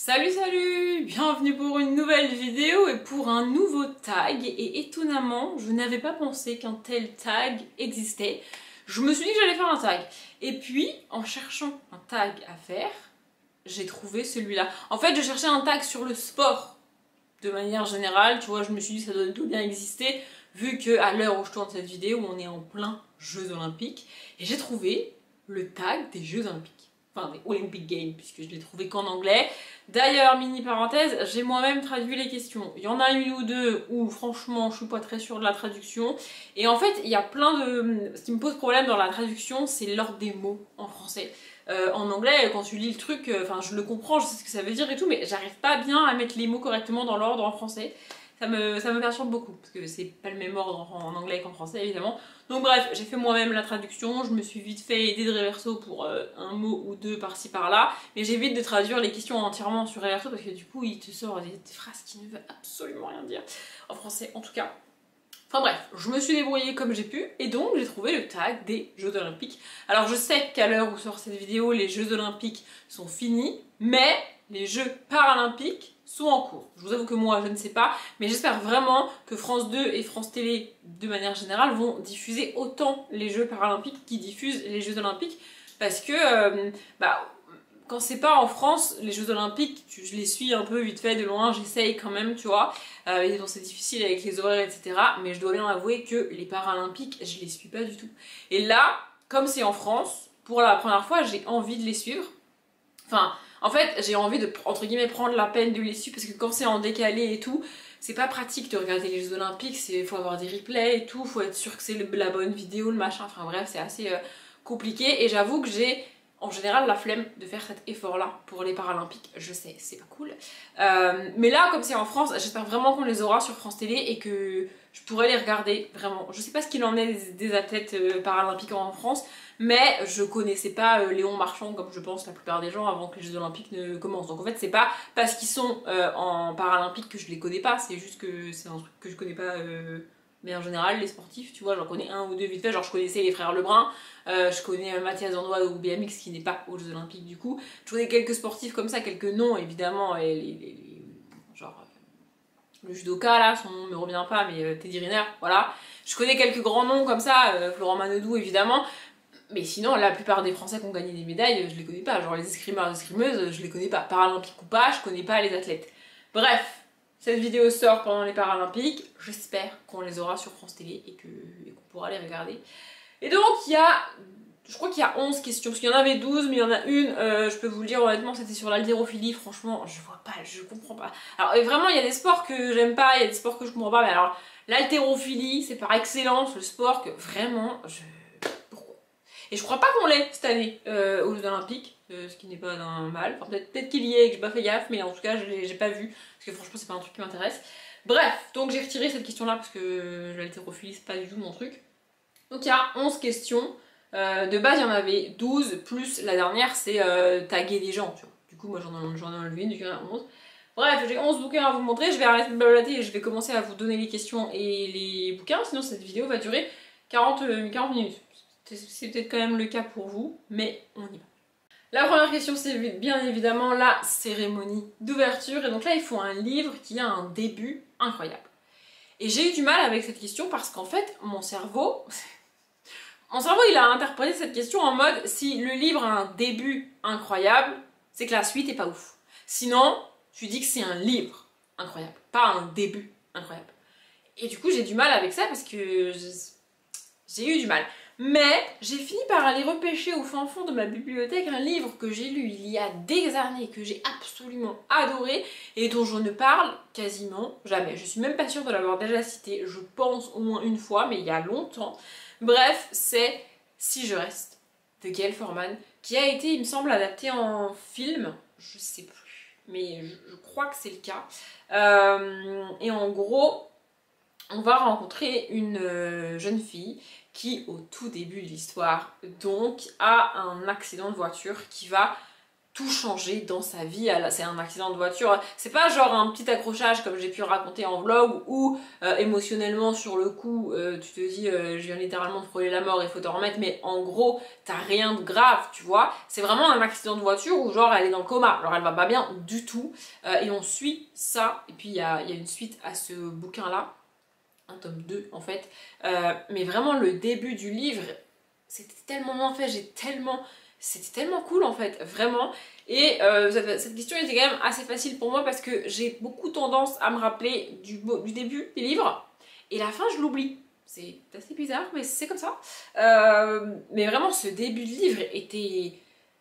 Salut salut, bienvenue pour une nouvelle vidéo et pour un nouveau tag. Et étonnamment, je n'avais pas pensé qu'un tel tag existait. Je me suis dit que j'allais faire un tag. Et puis, en cherchant un tag à faire, j'ai trouvé celui-là. En fait, je cherchais un tag sur le sport de manière générale. Tu vois, je me suis dit que ça doit tout bien exister, vu qu'à l'heure où je tourne cette vidéo, on est en plein Jeux Olympiques. Et j'ai trouvé le tag des Jeux Olympiques. Enfin, des Olympic Games, puisque je l'ai trouvé qu'en anglais. D'ailleurs, mini parenthèse, j'ai moi-même traduit les questions. Il y en a une ou deux où, franchement, je suis pas très sûre de la traduction. Et en fait, il y a plein de... Ce qui me pose problème dans la traduction, c'est l'ordre des mots en français. En anglais, quand tu lis le truc, enfin, je le comprends, je sais ce que ça veut dire et tout, mais j'arrive pas bien à mettre les mots correctement dans l'ordre en français. Ça me perturbe beaucoup, parce que c'est pas le même ordre en anglais qu'en français, évidemment. Donc bref, j'ai fait moi-même la traduction, je me suis vite fait aider de Reverso pour un mot ou deux par-ci par-là, mais j'évite de traduire les questions entièrement sur Reverso, parce que du coup, il te sort des phrases qui ne veulent absolument rien dire, en français en tout cas. Enfin bref, je me suis débrouillée comme j'ai pu, et donc j'ai trouvé le tag des Jeux Olympiques. Alors je sais qu'à l'heure où sort cette vidéo, les Jeux Olympiques sont finis, mais les Jeux Paralympiques sont en cours. Je vous avoue que moi je ne sais pas, mais j'espère vraiment que France 2 et France Télé, de manière générale, vont diffuser autant les Jeux Paralympiques qu'ils diffusent les Jeux Olympiques, parce que quand c'est pas en France, les Jeux Olympiques, je les suis un peu vite fait de loin, j'essaye quand même, tu vois. Évidemment c'est difficile avec les horaires, etc. Mais je dois bien avouer que les Paralympiques, je les suis pas du tout. Et là, comme c'est en France, pour la première fois, j'ai envie de les suivre. Enfin, en fait, j'ai envie de, entre guillemets, prendre la peine de les suivre, parce que quand c'est en décalé et tout, c'est pas pratique de regarder les Jeux Olympiques, faut avoir des replays et tout, faut être sûr que c'est la bonne vidéo, le machin, enfin bref, c'est assez compliqué. Et j'avoue que j'ai en général la flemme de faire cet effort là pour les Paralympiques, je sais, c'est pas cool. Mais là, comme c'est en France, j'espère vraiment qu'on les aura sur France Télé et que je pourrai les regarder, vraiment. Je sais pas ce qu'il en est des athlètes paralympiques en France, mais je connaissais pas Léon Marchand comme je pense la plupart des gens avant que les Jeux Olympiques ne commencent. Donc en fait c'est pas parce qu'ils sont en Paralympiques que je les connais pas, c'est juste que c'est un truc que je connais pas. Mais en général, les sportifs, tu vois, j'en connais un ou deux vite fait. Genre, je connaissais les frères Lebrun, je connais Mathias Zandois ou BMX qui n'est pas aux Jeux Olympiques du coup. Je connais quelques sportifs comme ça, quelques noms évidemment, et genre le judoka là, son nom me revient pas, mais Teddy Riner, voilà. Je connais quelques grands noms comme ça, Florent Manodou évidemment. Mais sinon, la plupart des Français qui ont gagné des médailles, je les connais pas. Genre les escrimeurs et escrimeuses, je les connais pas. Paralympiques ou pas, je connais pas les athlètes. Bref. Cette vidéo sort pendant les Paralympiques, j'espère qu'on les aura sur France Télé et qu'on pourra les regarder. Et donc il y a, je crois qu'il y a 11 questions, parce qu'il y en avait 12, mais il y en a une, je peux vous le dire honnêtement, c'était sur l'haltérophilie, franchement, je vois pas, je comprends pas. Alors vraiment, il y a des sports que j'aime pas, il y a des sports que je comprends pas, mais alors l'haltérophilie, c'est par excellence le sport que vraiment, pourquoi? Et je crois pas qu'on l'ait cette année aux Jeux Olympiques. Ce qui n'est pas d'un mal, enfin, peut-être qu'il y est et que j'ai pas fait gaffe, mais en tout cas j'ai pas vu, parce que franchement c'est pas un truc qui m'intéresse. Bref, donc j'ai retiré cette question là parce que l'haltérophilie c'est pas du tout mon truc. Donc il y a 11 questions, de base il y en avait 12, plus la dernière c'est taguer des gens, tu vois. Du coup moi j'en ai enlevé une, du coup il y en a 11. Bref, j'ai 11 bouquins à vous montrer, je vais arrêter de blablater et je vais commencer à vous donner les questions et les bouquins, sinon cette vidéo va durer 40 minutes. C'est peut-être quand même le cas pour vous, mais on y va. La première question, c'est bien évidemment la cérémonie d'ouverture. Et donc là, il faut un livre qui a un début incroyable. Et j'ai eu du mal avec cette question parce qu'en fait, mon cerveau, il a interprété cette question en mode si le livre a un début incroyable, c'est que la suite est pas ouf. Sinon, tu dis que c'est un livre incroyable, pas un début incroyable. Et du coup, j'ai du mal avec ça parce que j'ai eu du mal. Mais j'ai fini par aller repêcher au fin fond de ma bibliothèque un livre que j'ai lu il y a des années, que j'ai absolument adoré et dont je ne parle quasiment jamais. Je suis même pas sûre de l'avoir déjà cité, je pense au moins une fois, mais il y a longtemps. Bref, c'est Si je reste de Gaël Forman, qui a été, il me semble, adapté en film, je sais plus, mais je crois que c'est le cas. Et en gros, on va rencontrer une jeune fille qui, au tout début de l'histoire, donc, a un accident de voiture qui va tout changé dans sa vie. C'est un accident de voiture. C'est pas genre un petit accrochage comme j'ai pu raconter en vlog où émotionnellement sur le coup tu te dis je viens littéralement de frôler la mort, il faut te remettre, mais en gros t'as rien de grave, tu vois. C'est vraiment un accident de voiture où genre elle est dans le coma, alors elle va pas bien du tout et on suit ça. Et puis il y a une suite à ce bouquin là, un tome 2 en fait, mais vraiment le début du livre c'était tellement bien fait, c'était tellement cool en fait, vraiment. Et cette question était quand même assez facile pour moi parce que j'ai beaucoup tendance à me rappeler du début des livres et la fin je l'oublie. C'est assez bizarre mais c'est comme ça. Mais vraiment ce début de livre était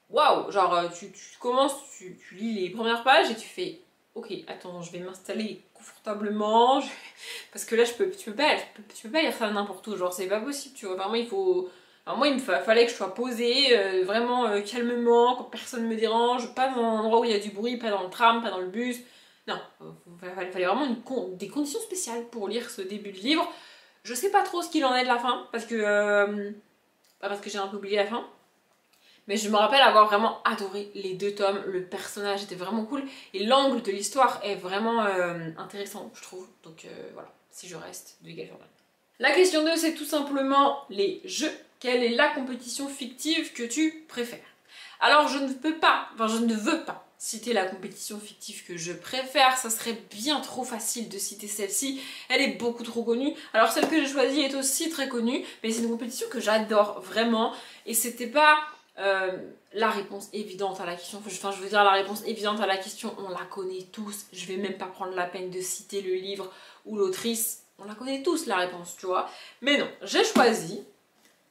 waouh, genre tu commences, tu lis les premières pages et tu fais ok, attends, je vais m'installer confortablement parce que là tu peux pas lire ça n'importe où, genre c'est pas possible, tu vois. Vraiment il faut... Alors moi, fallait que je sois posée, vraiment calmement, quand personne me dérange, pas dans un endroit où il y a du bruit, pas dans le tram, pas dans le bus. Non, fallait vraiment des conditions spéciales pour lire ce début de livre. Je sais pas trop ce qu'il en est de la fin, parce que j'ai un peu oublié la fin. Mais je me rappelle avoir vraiment adoré les 2 tomes, le personnage était vraiment cool, et l'angle de l'histoire est vraiment intéressant, je trouve. Donc voilà, si je reste de Egal Format. La question 2, c'est tout simplement les jeux. Quelle est la compétition fictive que tu préfères? Alors je ne veux pas citer la compétition fictive que je préfère, ça serait bien trop facile de citer celle-ci, elle est beaucoup trop connue. Alors celle que j'ai choisie est aussi très connue, mais c'est une compétition que j'adore vraiment, et c'était pas la réponse évidente à la question, enfin je veux dire la réponse évidente à la question, on la connaît tous, je vais même pas prendre la peine de citer le livre ou l'autrice, on la connaît tous la réponse, tu vois. Mais non, j'ai choisi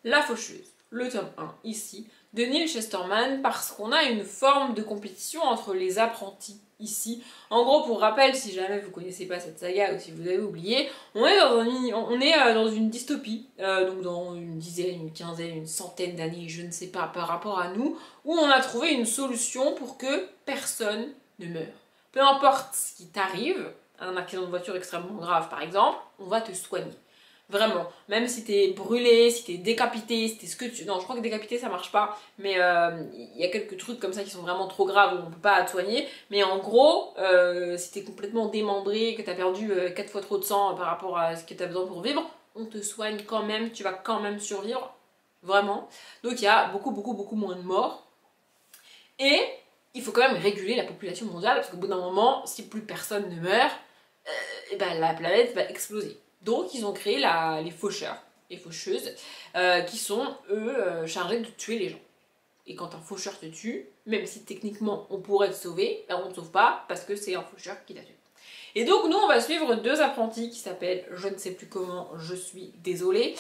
La Faucheuse, le tome 1 ici, de Neal Shusterman, parce qu'on a une forme de compétition entre les apprentis ici. En gros, pour rappel, si jamais vous connaissez pas cette saga ou si vous avez oublié, on est dans une dystopie, donc dans une dizaine, une quinzaine, une centaine d'années, je ne sais pas, par rapport à nous, où on a trouvé une solution pour que personne ne meure. Peu importe ce qui t'arrive, un accident de voiture extrêmement grave par exemple, on va te soigner. Vraiment, même si t'es brûlé, si t'es décapité, si t'es ce que tu... Non, je crois que décapité ça marche pas, mais il y a quelques trucs comme ça qui sont vraiment trop graves où on peut pas te soigner. Mais en gros, si t'es complètement démembré, que t'as perdu 4 fois trop de sang par rapport à ce que t'as besoin pour vivre, on te soigne quand même, tu vas quand même survivre. Vraiment. Donc il y a beaucoup moins de morts. Et il faut quand même réguler la population mondiale, parce qu'au bout d'un moment, si plus personne ne meurt, et ben la planète va exploser. Donc ils ont créé les faucheurs, les faucheuses, qui sont eux chargés de tuer les gens. Et quand un faucheur te tue, même si techniquement on pourrait te sauver, ben on ne te sauve pas parce que c'est un faucheur qui t'a tué. Et donc nous on va suivre 2 apprentis qui s'appellent, je ne sais plus comment, je suis désolée,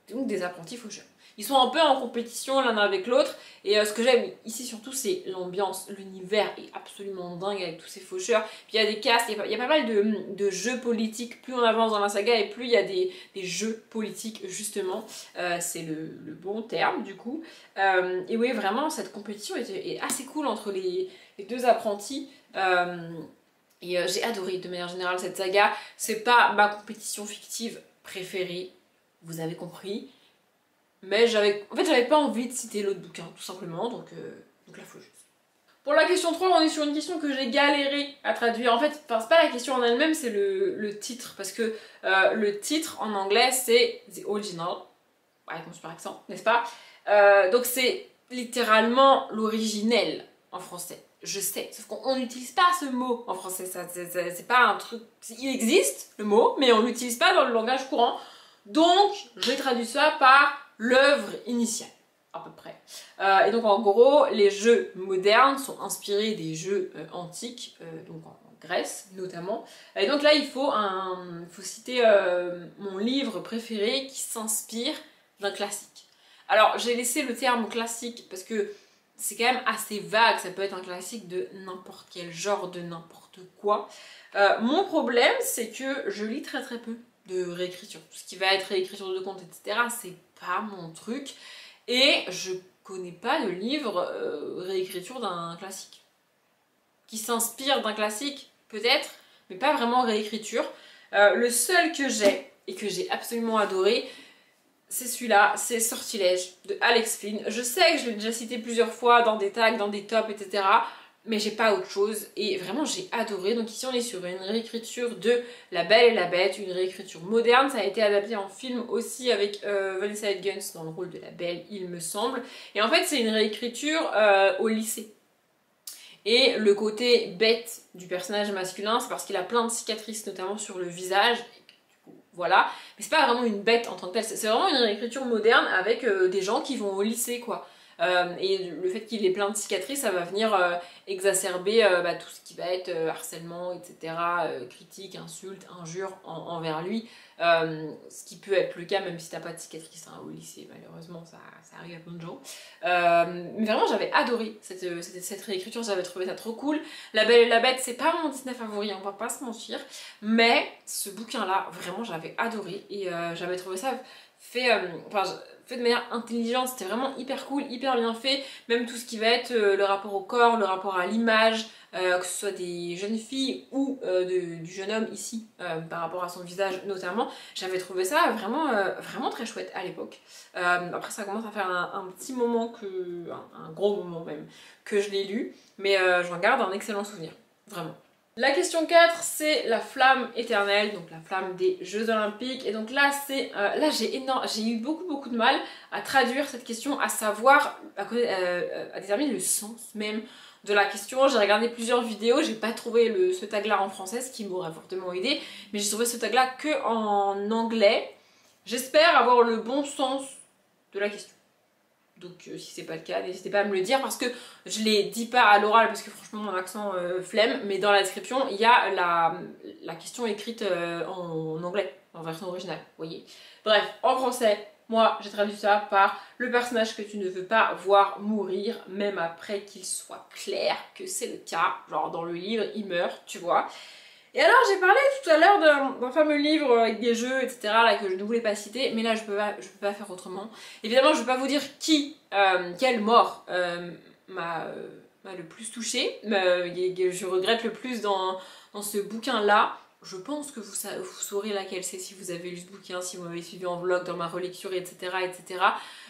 donc des apprentis faucheurs. Ils sont un peu en compétition l'un avec l'autre, et ce que j'aime ici surtout c'est l'ambiance, l'univers est absolument dingue avec tous ces faucheurs. Puis il y a des castes, il y a pas mal de jeux politiques, plus on avance dans la saga et plus il y a des jeux politiques justement, c'est le bon terme du coup. Et oui vraiment cette compétition est assez cool entre les 2 apprentis. Et j'ai adoré de manière générale cette saga, c'est pas ma compétition fictive préférée, vous avez compris. Mais j'avais pas envie de citer l'autre bouquin, tout simplement, donc La Faucheuse. Pour la question 3, on est sur une question que j'ai galéré à traduire. En fait, c'est pas la question en elle-même, c'est le titre. Parce que le titre en anglais, c'est The Original. Avec mon super accent, n'est-ce pas? Donc c'est littéralement l'originel en français. Je sais, sauf qu'on n'utilise pas ce mot en français. C'est pas un truc... Il existe, le mot, mais on l'utilise pas dans le langage courant. Donc, j'ai traduit ça par l'œuvre initiale, à peu près. Et donc en gros, les jeux modernes sont inspirés des jeux antiques, donc en Grèce notamment. Et donc là, il faut citer mon livre préféré qui s'inspire d'un classique. Alors j'ai laissé le terme classique parce que c'est quand même assez vague, ça peut être un classique de n'importe quel genre, de n'importe quoi. Mon problème, c'est que je lis très peu de réécriture. Tout ce qui va être réécriture de contes, etc., c'est pas mon truc. Et je connais pas de livre réécriture d'un classique. Qui s'inspire d'un classique, peut-être, mais pas vraiment réécriture. Le seul que j'ai, et que j'ai absolument adoré, c'est celui-là, c'est Sortilège de Alex Flynn. Je sais que je l'ai déjà cité plusieurs fois dans des tags, dans des tops, etc. Mais j'ai pas autre chose et vraiment j'ai adoré. Donc ici on est sur une réécriture de La Belle et la Bête, une réécriture moderne. Ça a été adapté en film aussi avec Vanessa Hudgens dans le rôle de la Belle, il me semble. Et en fait c'est une réécriture au lycée. Et le côté bête du personnage masculin, c'est parce qu'il a plein de cicatrices, notamment sur le visage. Voilà, mais c'est pas vraiment une bête en tant que telle, c'est vraiment une réécriture moderne avec des gens qui vont au lycée quoi. Et le fait qu'il ait plein de cicatrices, ça va venir exacerber tout ce qui va être harcèlement, etc., critique, insulte, injure envers lui. Ce qui peut être le cas même si t'as pas de cicatrices au lycée, malheureusement ça arrive à plein de gens. Mais vraiment j'avais adoré cette réécriture, j'avais trouvé ça trop cool. La Belle et la Bête, c'est pas mon Disney favori, on va pas se mentir, mais ce bouquin là, vraiment j'avais adoré et j'avais trouvé ça fait de manière intelligente, c'était vraiment hyper cool, hyper bien fait, même tout ce qui va être le rapport au corps, le rapport à l'image, que ce soit des jeunes filles ou du jeune homme ici, par rapport à son visage notamment, j'avais trouvé ça vraiment très chouette à l'époque. Après ça commence à faire un petit moment, un gros moment même, que je l'ai lu, mais j'en garde un excellent souvenir, vraiment. La question 4, c'est la flamme éternelle, donc la flamme des Jeux Olympiques. Et donc là, j'ai eu beaucoup de mal à traduire cette question, à savoir, à déterminer le sens même de la question. J'ai regardé plusieurs vidéos, j'ai pas trouvé ce tag là en français, ce qui m'aurait fortement aidé, mais j'ai trouvé ce tag là que en anglais. J'espère avoir le bon sens de la question. Donc si c'est pas le cas, n'hésitez pas à me le dire parce que je les dis pas à l'oral parce que franchement mon accent flemme, mais dans la description il y a la question écrite en anglais, en version originale, vous voyez. Bref, en français, moi j'ai traduit ça par le personnage que tu ne veux pas voir mourir, même après qu'il soit clair que c'est le cas, genre dans le livre il meurt, tu vois. Et alors j'ai parlé tout à l'heure d'un fameux livre avec des jeux, etc. là que je ne voulais pas citer, mais là je peux pas faire autrement. Évidemment je ne vais pas vous dire quelle mort m'a le plus touchée, je regrette le plus dans ce bouquin là. Je pense que vous saurez laquelle c'est si vous avez lu ce bouquin, si vous m'avez suivi en vlog, dans ma relecture, etc. etc.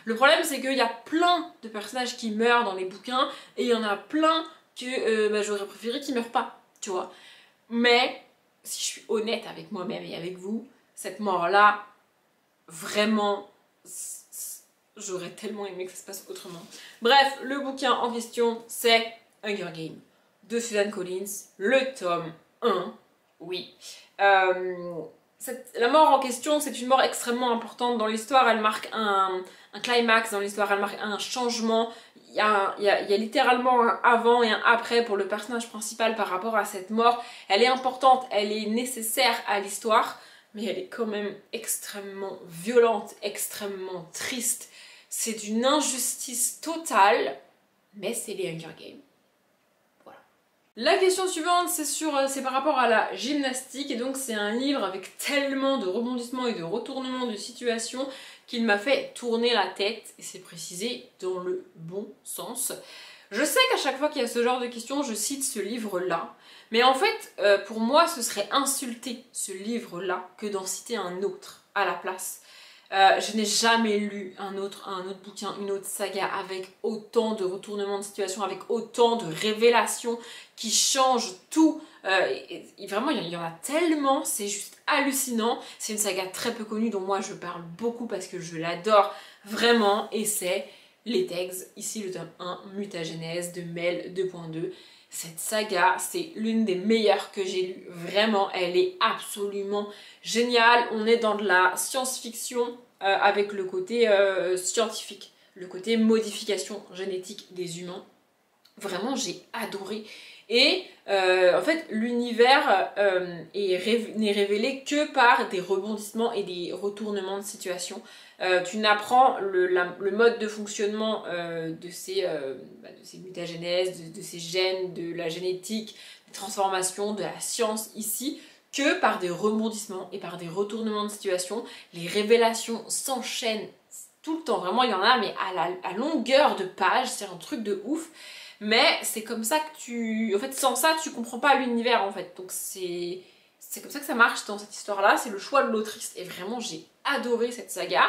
Le problème c'est qu'il y a plein de personnages qui meurent dans les bouquins et il y en a plein que j'aurais préféré qu'ils meurent pas, tu vois. Mais, si je suis honnête avec moi-même et avec vous, cette mort-là, vraiment, j'aurais tellement aimé que ça se passe autrement. Bref, le bouquin en question, c'est Hunger Games de Suzanne Collins, le tome 1, oui. La mort en question, c'est une mort extrêmement importante dans l'histoire, elle marque un climax dans l'histoire, elle marque un changement. Il y a littéralement un avant et un après pour le personnage principal par rapport à cette mort. Elle est importante, elle est nécessaire à l'histoire, mais elle est quand même extrêmement violente, extrêmement triste. C'est d'une injustice totale, mais c'est les Hunger Games. Voilà. La question suivante, c'est par rapport à la gymnastique, et donc c'est un livre avec tellement de rebondissements et de retournements de situation qu'il m'a fait tourner la tête, et c'est précisé dans le bon sens. Je sais qu'à chaque fois qu'il y a ce genre de questions, je cite ce livre-là, mais en fait, pour moi, ce serait insulter ce livre-là que d'en citer un autre à la place. Je n'ai jamais lu un autre bouquin, une autre saga avec autant de retournements de situation, avec autant de révélations qui changent tout. Et vraiment, il y en a tellement, c'est juste hallucinant. C'est une saga très peu connue dont moi je parle beaucoup parce que je l'adore vraiment, et c'est Les Tegs, ici le tome 1, Mutagénèse de Mel 2.2. Cette saga, c'est l'une des meilleures que j'ai lues, vraiment, elle est absolument géniale. On est dans de la science-fiction avec le côté scientifique, le côté modification génétique des humains. Vraiment, j'ai adoré. Et en fait, l'univers n'est révélé que par des rebondissements et des retournements de situation. Tu n'apprends le mode de fonctionnement de ces mutagénèses, de ces gènes, de la génétique, des transformations, de la science ici, que par des rebondissements et par des retournements de situation. Les révélations s'enchaînent tout le temps. Vraiment, il y en a, mais à longueur de page, c'est un truc de ouf. Mais c'est comme ça que en fait, sans ça, tu comprends pas l'univers, en fait. Donc c'est comme ça que ça marche dans cette histoire-là. C'est le choix de l'autrice. Et vraiment, j'ai adoré cette saga.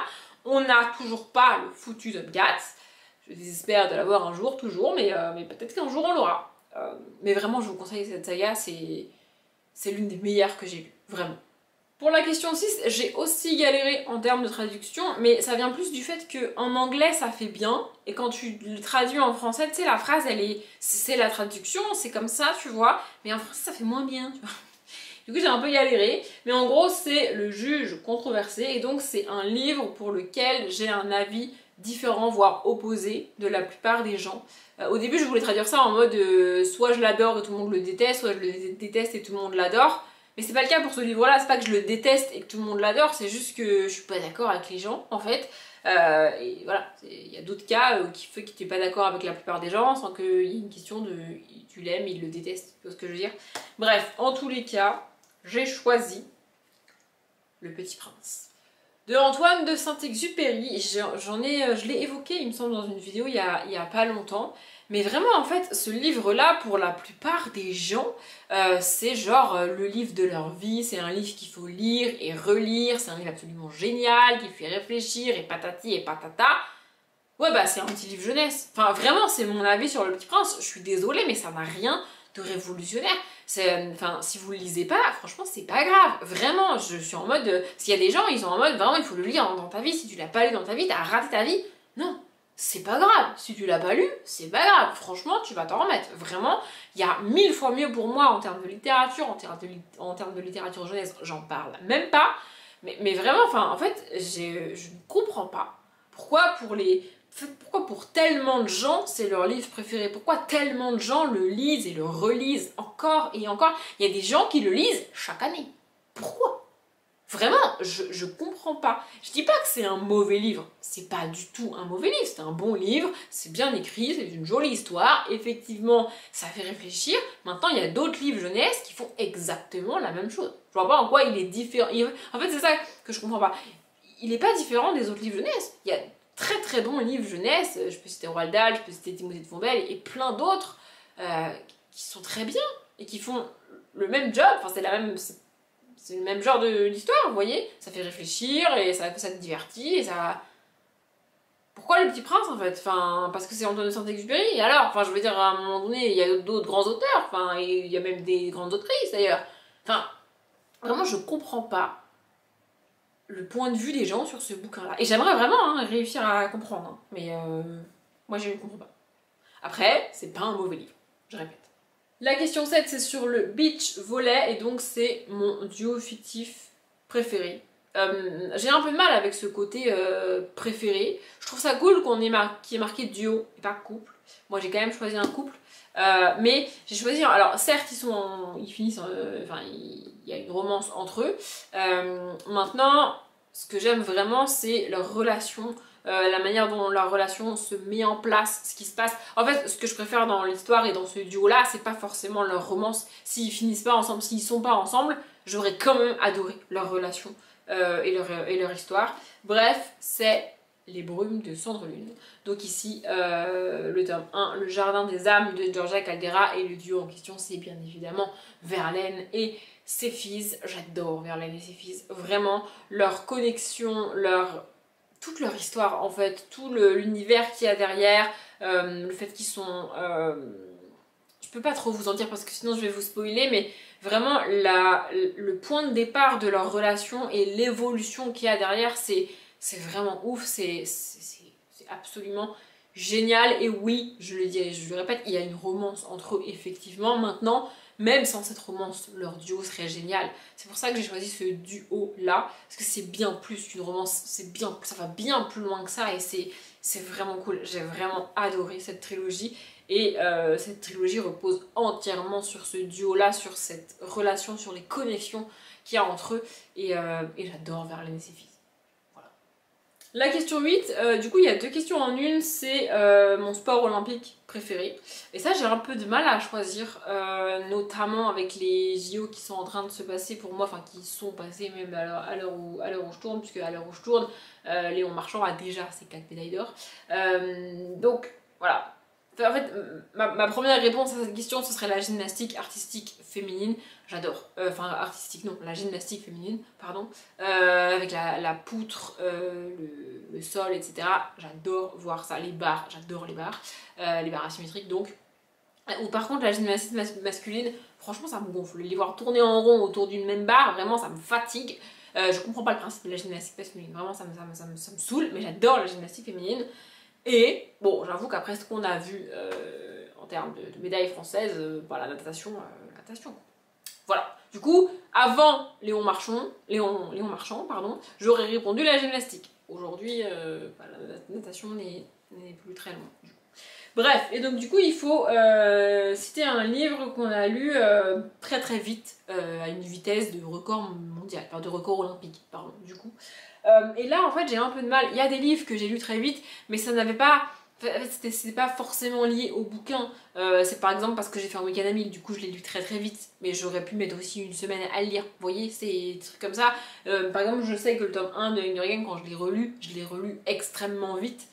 On n'a toujours pas le foutu Top Gat. Je désespère de l'avoir un jour, toujours, mais peut-être qu'un jour on l'aura. Mais vraiment, je vous conseille cette saga, c'est l'une des meilleures que j'ai lues, vraiment. Pour la question 6, j'ai aussi galéré en termes de traduction, mais ça vient plus du fait qu'en anglais ça fait bien, et quand tu le traduis en français, tu sais, la phrase c'est la traduction, c'est comme ça, tu vois, mais en français ça fait moins bien, tu vois. Du coup j'ai un peu galéré, mais en gros c'est Le Juge controversé, et donc c'est un livre pour lequel j'ai un avis différent, voire opposé de la plupart des gens. Au début je voulais traduire ça en mode soit je l'adore et tout le monde le déteste, soit je le déteste et tout le monde l'adore. Mais c'est pas le cas pour ce livre-là, c'est pas que je le déteste et que tout le monde l'adore, c'est juste que je suis pas d'accord avec les gens, en fait. Et voilà, il y a d'autres cas qui font que tu n'es pas d'accord avec la plupart des gens sans qu'il y ait une question de tu l'aimes, il le déteste, tu vois ce que je veux dire. Bref, en tous les cas, j'ai choisi Le Petit Prince. De Antoine de Saint-Exupéry, je l'ai évoqué, il me semble, dans une vidéo il y a pas longtemps. Mais vraiment, en fait, ce livre-là, pour la plupart des gens, c'est genre le livre de leur vie, c'est un livre qu'il faut lire et relire, c'est un livre absolument génial, qui fait réfléchir, et patati et patata. Ouais, bah c'est un petit livre jeunesse. Enfin, vraiment, c'est mon avis sur Le Petit Prince. Je suis désolée, mais ça n'a rien de révolutionnaire. Enfin, si vous le lisez pas, franchement, c'est pas grave. Vraiment, je suis en mode... S'il y a des gens, ils sont en mode, vraiment, il faut le lire dans ta vie. Si tu l'as pas lu dans ta vie, t'as raté ta vie. Non, c'est pas grave. Si tu l'as pas lu, c'est pas grave. Franchement, tu vas t'en remettre. Vraiment, il y a 1000 fois mieux pour moi en termes de littérature, en termes de littérature jeunesse, j'en parle même pas. Mais vraiment, enfin, en fait, je ne comprends pas pourquoi pour tellement de gens c'est leur livre préféré. Pourquoi tellement de gens le lisent et le relisent encore et encore. Il y a des gens qui le lisent chaque année. Pourquoi ? Vraiment, je comprends pas. Je dis pas que c'est un mauvais livre, c'est pas du tout un mauvais livre, c'est un bon livre, c'est bien écrit, c'est une jolie histoire, effectivement, ça fait réfléchir. Maintenant, il y a d'autres livres jeunesse qui font exactement la même chose. Je vois pas en quoi il est différent. En fait, c'est ça que je comprends pas. Il est pas différent des autres livres jeunesse. Il y a très très bons livres jeunesse, je peux citer Roald Dahl, je peux citer Timothée de Fontbelle et plein d'autres qui sont très bien et qui font le même job, enfin c'est le même genre d'histoire, vous voyez. Ça fait réfléchir et ça te divertit et ça... Pourquoi Le Petit Prince en fait? Enfin, parce que c'est Antoine de Saint-Exupéry, et alors? Enfin, je veux dire, à un moment donné, il y a d'autres grands auteurs, enfin, et il y a même des grandes autrices d'ailleurs. Enfin, vraiment, je comprends pas le point de vue des gens sur ce bouquin-là. Et j'aimerais vraiment réussir à comprendre, mais moi je ne comprends pas. Après, c'est pas un mauvais livre, je répète. La question 7, c'est sur le beach volley, et donc c'est mon duo fictif préféré. J'ai un peu de mal avec ce côté préféré. Je trouve ça cool qu'il y ait marqué duo et pas couple. Moi j'ai quand même choisi un couple. Mais j'ai choisi... Alors certes ils finissent... Enfin il y a une romance entre eux. Maintenant, ce que j'aime vraiment c'est leur relation. La manière dont la relation se met en place, ce qui se passe. En fait, ce que je préfère dans l'histoire et dans ce duo-là, c'est pas forcément leur romance. S'ils finissent pas ensemble, s'ils sont pas ensemble, j'aurais quand même adoré leur relation et leur histoire. Bref, c'est Les Brumes de Cendrelune. Donc ici, le tome 1, Le Jardin des âmes de Georgia Caldera, et le duo en question, c'est bien évidemment Verlaine et Céphise. J'adore Verlaine et Céphise. Vraiment, leur connexion, toute leur histoire en fait, tout l'univers qu'il y a derrière, le fait qu'ils sont... je peux pas trop vous en dire parce que sinon je vais vous spoiler, mais vraiment le point de départ de leur relation et l'évolution qu'il y a derrière, c'est vraiment ouf, c'est absolument génial. Et oui, je le dis et je le répète, il y a une romance entre eux effectivement. Maintenant, même sans cette romance, leur duo serait génial. C'est pour ça que j'ai choisi ce duo-là, parce que c'est bien plus qu'une romance, ça va bien plus loin que ça, et c'est vraiment cool. J'ai vraiment adoré cette trilogie, et cette trilogie repose entièrement sur ce duo-là, sur cette relation, sur les connexions qu'il y a entre eux, et j'adore Verlaine et Céphise. La question 8, du coup il y a deux questions en une, c'est mon sport olympique préféré. Et ça j'ai un peu de mal à choisir, notamment avec les JO qui sont en train de se passer pour moi, enfin qui sont passés même à l'heure où je tourne, puisque à l'heure où je tourne, Léon Marchand a déjà ses 4 médailles d'or. Donc voilà, Enfin, en fait, ma première réponse à cette question, ce serait la gymnastique artistique féminine. J'adore. Enfin, artistique, non, la gymnastique féminine, pardon. Avec la poutre, le sol, etc. J'adore voir ça. Les barres, j'adore les barres asymétriques, donc. Ou par contre, la gymnastique masculine, franchement, ça me gonfle. Les voir tourner en rond autour d'une même barre, vraiment, ça me fatigue. Je comprends pas le principe de la gymnastique masculine. Vraiment, ça me saoule, mais j'adore la gymnastique féminine. Et bon, j'avoue qu'après ce qu'on a vu en termes de médailles françaises, la natation, natation. Voilà. Du coup, avant Léon Marchand, pardon, j'aurais répondu la gymnastique. Aujourd'hui, la natation n'est plus très loin. Bref, et donc du coup, il faut citer un livre qu'on a lu très très vite, à une vitesse de record mondial, enfin de record olympique, pardon, du coup. Et là, en fait, j'ai un peu de mal. Il y a des livres que j'ai lus très vite, mais ça n'avait pas... C'était pas forcément lié au bouquin. C'est par exemple parce que j'ai fait un week-end à 1000, du coup je l'ai lu très très vite, mais j'aurais pu mettre aussi une semaine à le lire. Vous voyez, c'est des trucs comme ça. Par exemple, je sais que le tome 1 de Hunger Games, quand je l'ai relu extrêmement vite.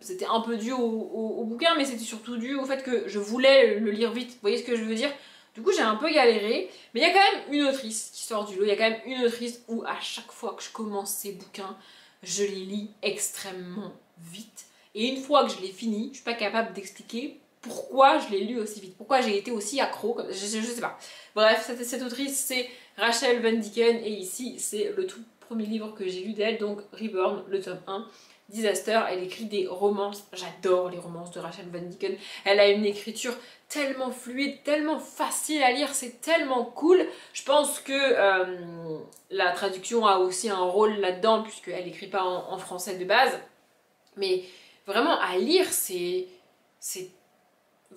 C'était un peu dû au bouquin, mais c'était surtout dû au fait que je voulais le lire vite. Vous voyez ce que je veux dire? Du coup, j'ai un peu galéré, mais il y a quand même une autrice qui sort du lot. Il y a quand même une autrice où à chaque fois que je commence ces bouquins, je les lis extrêmement vite. Et une fois que je l'ai fini, je suis pas capable d'expliquer pourquoi je l'ai lu aussi vite, pourquoi j'ai été aussi accro, je sais pas. Bref, cette autrice, c'est Rachel Van Dicken, et ici, c'est le tout premier livre que j'ai lu d'elle, donc Reborn, le tome 1. Disaster, elle écrit des romances, j'adore les romances de Rachel Van Dicken, elle a une écriture tellement fluide, tellement facile à lire, c'est tellement cool. Je pense que la traduction a aussi un rôle là-dedans, puisqu'elle n'écrit pas en français de base, mais vraiment à lire, c'est...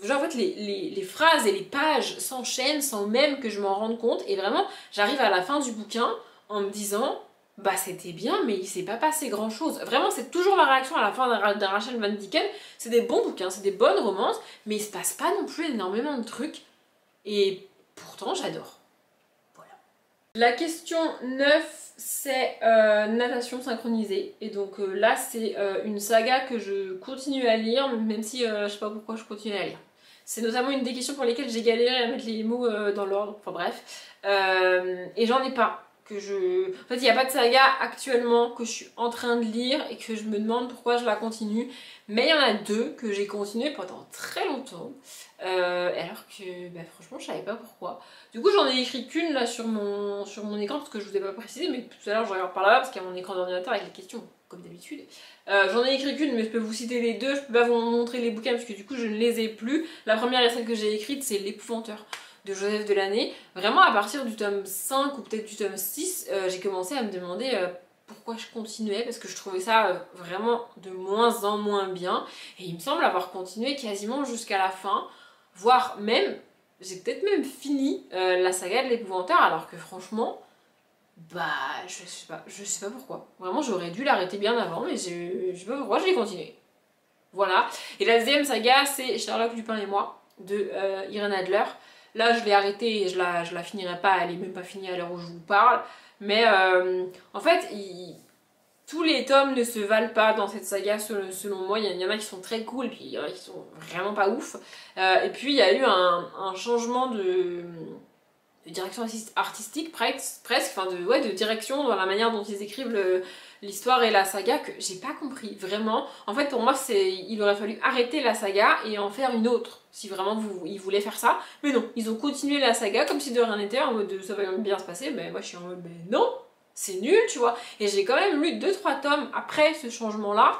Genre en fait les phrases et les pages s'enchaînent sans même que je m'en rende compte, et vraiment j'arrive à la fin du bouquin en me disant... Bah c'était bien, mais il s'est pas passé grand chose. Vraiment, c'est toujours ma réaction à la fin d'un Rachel Van Dicken. C'est des bons bouquins, c'est des bonnes romances, mais il se passe pas non plus énormément de trucs. Et pourtant, j'adore. Voilà. La question 9, c'est natation synchronisée. Et donc là, c'est une saga que je continue à lire, même si je sais pas pourquoi je continue à lire. C'est notamment une des questions pour lesquelles j'ai galéré à mettre les mots dans l'ordre. Enfin bref. Et j'en ai pas. En fait, il n'y a pas de saga actuellement que je suis en train de lire et que je me demande pourquoi je la continue. Mais il y en a deux que j'ai continué pendant très longtemps. Alors que, franchement, je savais pas pourquoi. Du coup, j'en ai écrit qu'une là sur mon écran, parce que je vous ai pas précisé, mais tout à l'heure, je regarde par là-bas, parce qu'il y a mon écran d'ordinateur avec les questions, comme d'habitude. J'en ai écrit qu'une, mais je peux vous citer les deux. Je peux pas vous montrer les bouquins, parce que du coup, je ne les ai plus. La première et celle que j'ai écrite, c'est L'Épouvanteur de Joseph Delaney. Vraiment, à partir du tome 5 ou peut-être du tome 6, j'ai commencé à me demander pourquoi je continuais, parce que je trouvais ça vraiment de moins en moins bien. Et il me semble avoir continué quasiment jusqu'à la fin, voire même, j'ai peut-être même fini la saga de l'Épouvanteur, alors que franchement, je sais pas pourquoi. Vraiment, j'aurais dû l'arrêter bien avant, mais je sais pas pourquoi, je l'ai continué. Voilà. Et la deuxième saga, c'est Sherlock Lupin et moi, de Irène Adler. Là, je l'ai arrêtée et je la finirai pas, elle est même pas finie à l'heure où je vous parle. Mais en fait, tous les tomes ne se valent pas dans cette saga selon moi. Il y en a qui sont très cool et puis il y en a qui sont vraiment pas ouf. Et puis il y a eu un changement de direction artistique presque, enfin de direction dans la manière dont ils écrivent l'histoire et la saga, que j'ai pas compris, vraiment. En fait, pour moi, il aurait fallu arrêter la saga et en faire une autre, si vraiment ils voulaient faire ça. Mais non, ils ont continué la saga comme si de rien n'était, en mode ça va bien se passer, mais moi je suis en mode non, c'est nul, tu vois. Et j'ai quand même lu 2-3 tomes après ce changement-là,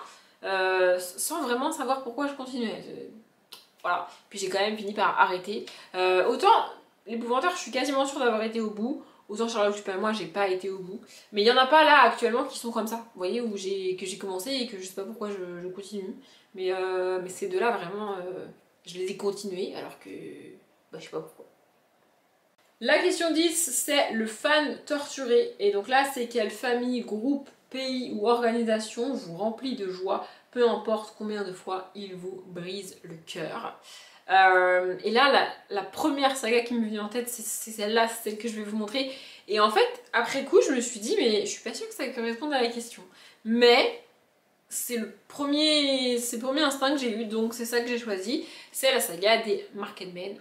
sans vraiment savoir pourquoi je continuais. Voilà, puis j'ai quand même fini par arrêter. Autant l'Épouvanteur, je suis quasiment sûre d'avoir été au bout. Autant Sherlock Lupin, moi, j'ai pas été au bout. Mais il y en a pas là actuellement qui sont comme ça. Vous voyez, que j'ai commencé et que je sais pas pourquoi je continue. Mais ces deux-là, vraiment, je les ai continués alors que je sais pas pourquoi. La question 10, c'est le fan torturé. Et donc là, c'est quelle famille, groupe, pays ou organisation vous remplit de joie, peu importe combien de fois il vous brise le cœur. Et là, la première saga qui me vient en tête, c'est celle-là, c'est celle que je vais vous montrer. Et en fait, après coup, je me suis dit, mais je suis pas sûre que ça corresponde à la question. Mais c'est le premier instinct que j'ai eu, donc c'est ça que j'ai choisi. C'est la saga des Market Men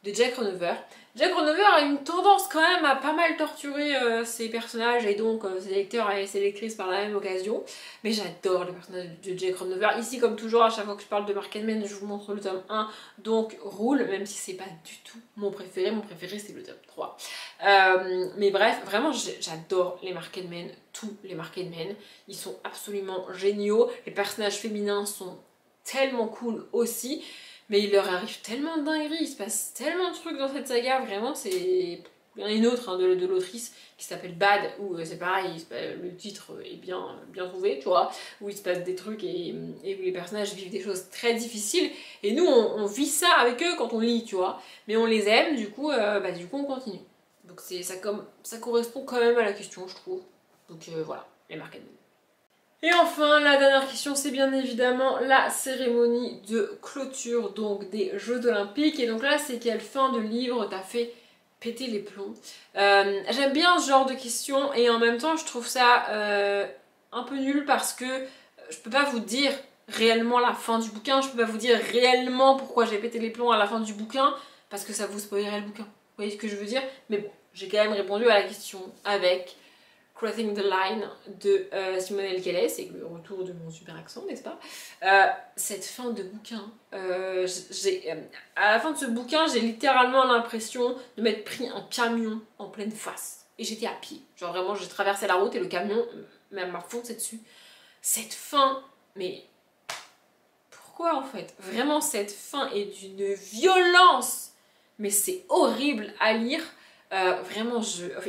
de Jack Renover. Jack Renover a une tendance quand même à pas mal torturer ses personnages et donc ses lecteurs et ses lectrices par la même occasion. Mais j'adore les personnages de Jack Renover. Ici, comme toujours, à chaque fois que je parle de Market Men, je vous montre le tome 1, donc roule, même si c'est pas du tout mon préféré. Mon préféré, c'est le tome 3. Mais bref, vraiment, j'adore les Market Men, tous les Market Men. Ils sont absolument géniaux. Les personnages féminins sont tellement cool aussi. Mais il leur arrive tellement de dingueries, il se passe tellement de trucs dans cette saga, vraiment c'est... Il y en a une autre hein, de l'autrice qui s'appelle Bad, où c'est pareil, le titre est bien trouvé, tu vois, où il se passe des trucs et où les personnages vivent des choses très difficiles, et nous on vit ça avec eux quand on lit, tu vois, mais on les aime, du coup on continue. Donc ça correspond quand même à la question, je trouve. Donc voilà, les Market Men. Et enfin, la dernière question, c'est bien évidemment la cérémonie de clôture donc des Jeux Olympiques. Et donc là, c'est quelle fin de livre t'as fait péter les plombs? J'aime bien ce genre de questions et en même temps, je trouve ça un peu nul parce que je peux pas vous dire réellement la fin du bouquin, je peux pas vous dire réellement pourquoi j'ai pété les plombs à la fin du bouquin parce que ça vous spoilerait le bouquin. Vous voyez ce que je veux dire? Mais bon, j'ai quand même répondu à la question avec Crossing the Line de Simone Elkeles, c'est le retour de mon super accent, n'est-ce pas? Cette fin de bouquin, à la fin de ce bouquin, j'ai littéralement l'impression de m'être pris un camion en pleine face. Et j'étais à pied. Genre vraiment, j'ai traversé la route et le camion m'a foncé dessus. Cette fin, mais pourquoi en fait? Vraiment, cette fin est d'une violence. Mais c'est horrible à lire. Vraiment,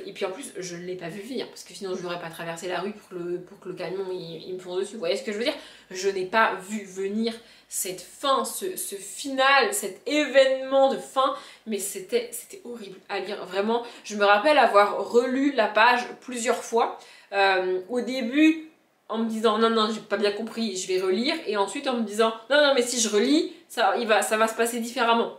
et puis en plus, je ne l'ai pas vu venir, parce que sinon je n'aurais pas traversé la rue pour que le camion il me fonce dessus. Vous voyez ce que je veux dire? Je n'ai pas vu venir cette fin, ce final, cet événement de fin, mais c'était horrible à lire. Vraiment, je me rappelle avoir relu la page plusieurs fois. Au début, en me disant non, j'ai pas bien compris, je vais relire, et ensuite en me disant non, mais si je relis, ça va se passer différemment.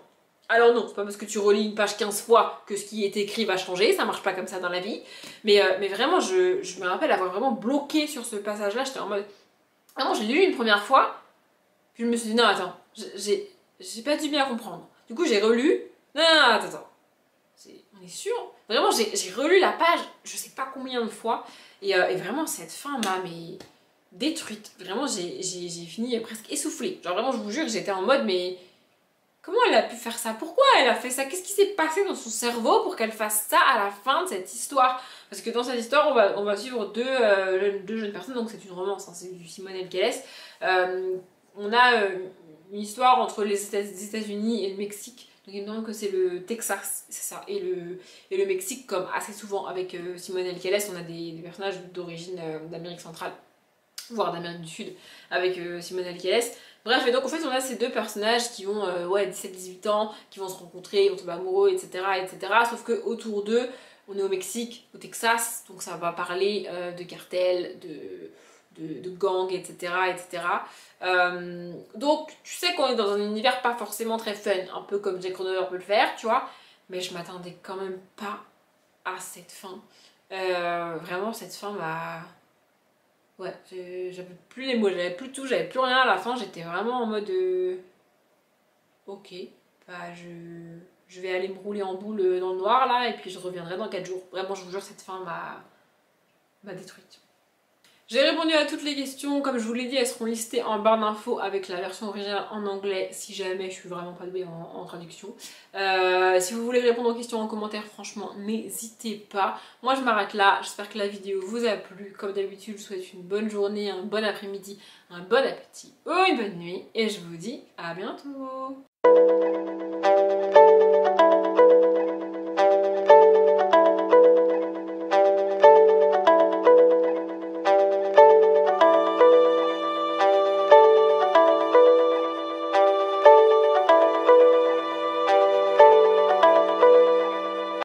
Alors non, c'est pas parce que tu relis une page 15 fois que ce qui est écrit va changer, ça marche pas comme ça dans la vie. Mais vraiment, je me rappelle avoir vraiment bloqué sur ce passage-là, j'étais en mode... Vraiment, j'ai lu une première fois, puis je me suis dit non, attends, j'ai pas dû bien comprendre. Du coup, j'ai relu, non, attends. On est sûr? Vraiment, j'ai relu la page, je sais pas combien de fois, et vraiment, cette fin m'a détruite. Vraiment, j'ai fini presque essoufflée. Genre vraiment, je vous jure, j'étais en mode, mais... Comment elle a pu faire ça? Pourquoi elle a fait ça? Qu'est-ce qui s'est passé dans son cerveau pour qu'elle fasse ça à la fin de cette histoire? Parce que dans cette histoire, on va suivre deux jeunes personnes, donc c'est une romance, hein, c'est du Simone Elkeles. On a une histoire entre les États-Unis et le Mexique. Donc il me semble que c'est le Texas, c'est ça, et le Mexique, comme assez souvent avec Simone Elkeles, on a des personnages d'origine d'Amérique centrale, voire d'Amérique du Sud, avec Simone Elkeles. Bref, et donc en fait on a ces deux personnages qui ont 17-18 ans, qui vont se rencontrer, ils vont tomber amoureux, etc. Sauf que autour d'eux, on est au Mexique, au Texas, donc ça va parler de cartels, de gangs, etc. Donc tu sais qu'on est dans un univers pas forcément très fun, un peu comme Jack Renover peut le faire, tu vois, mais je m'attendais quand même pas à cette fin. Vraiment cette fin m'a... Ouais, j'avais plus les mots, j'avais plus tout, j'avais plus rien à la fin, j'étais vraiment en mode ok, bah je vais aller me rouler en boule dans le noir là et puis je reviendrai dans 4 jours. Vraiment, je vous jure, cette fin m'a détruite. J'ai répondu à toutes les questions, comme je vous l'ai dit, elles seront listées en barre d'infos avec la version originale en anglais si jamais je suis vraiment pas douée en traduction. Si vous voulez répondre aux questions en commentaire, franchement, n'hésitez pas. Moi je m'arrête là, j'espère que la vidéo vous a plu. Comme d'habitude, je vous souhaite une bonne journée, un bon après-midi, un bon appétit ou une bonne nuit et je vous dis à bientôt.